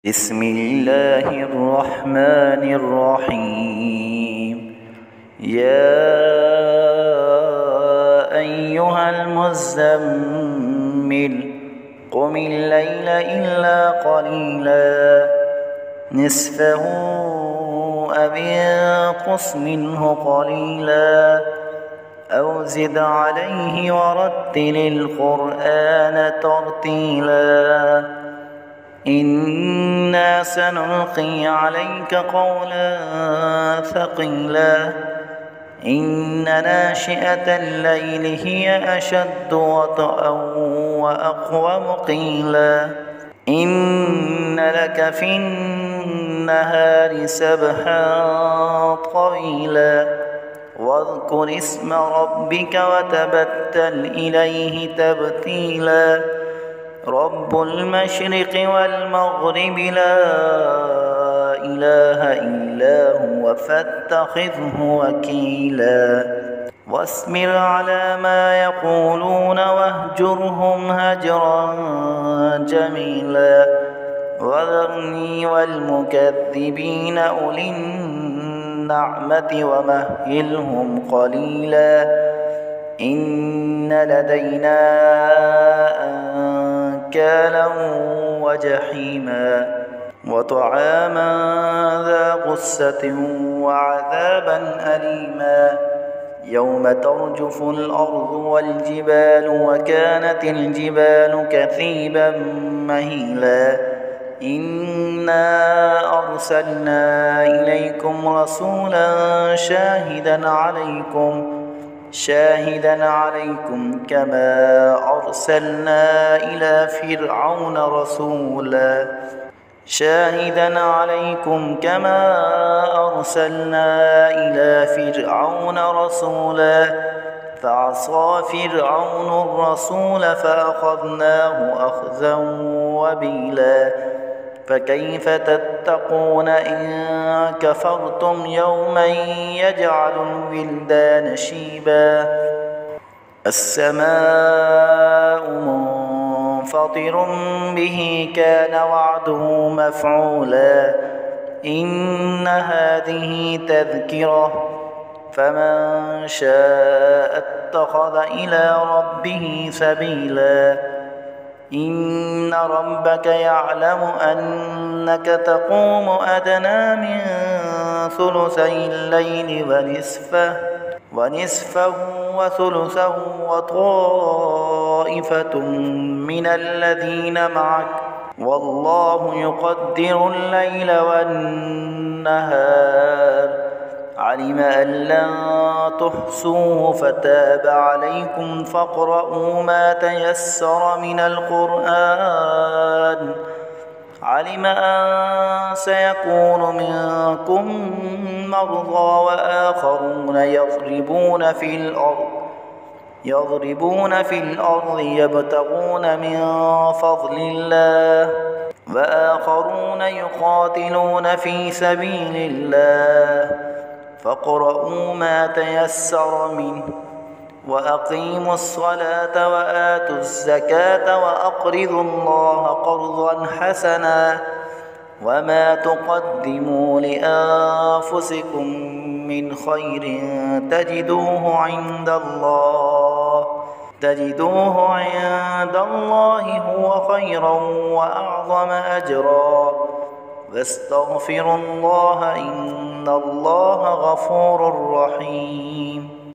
بسم الله الرحمن الرحيم. يا أيها المزمل قم الليل إلا قليلا نصفه أو انقص منه قليلا أو زد عليه ورتل القرآن ترتيلا إنا سنلقي عليك قولا ثقيلا إن ناشئة الليل هي أشد وطئا وأقوم قيلا إن لك في النهار سبحا طويلا واذكر اسم ربك وتبتل إليه تبتيلا رب المشرق والمغرب لا إله إلا هو فاتخذه وكيلا واصبر على ما يقولون واهجرهم هجرا جميلا وذرني والمكذبين أولي النعمة ومهلهم قليلا إن لدينا أنكالا وجحيما وطعاما ذا غصة وعذابا أليما يوم ترجف الأرض والجبال وكانت الجبال كثيبا مهيلا إنا أرسلنا إليكم رسولا شاهدا عليكم كما أرسلنا إلى فرعون رسولا فعصى فرعون الرسول فأخذناه أخذا وبيلا فكيف تتقون إن كفرتم يوما يجعل الولدان شيبا السماء منفطر به كان وعده مفعولا إن هذه تذكرة فمن شاء اتخذ إلى ربه سبيلا إن ربك يعلم أنك تقوم أدنى من ثلثي الليل ونصفه وثلثه وطائفة من الذين معك والله يقدر الليل والنهار علم أن لن تحصوه فتاب عليكم فاقرؤوا ما تيسر من القرآن علم أن سيكون منكم مرضى وآخرون يضربون في الأرض يبتغون من فضل الله وآخرون يقاتلون في سبيل الله فاقرؤوا ما تيسر منه وأقيموا الصلاة وآتوا الزكاة وأقرضوا الله قرضا حسنا وما تقدموا لأنفسكم من خير تجدوه عند الله هو خيرا وأعظم أجرا واستغفروا الله إن الله غفور رحيم.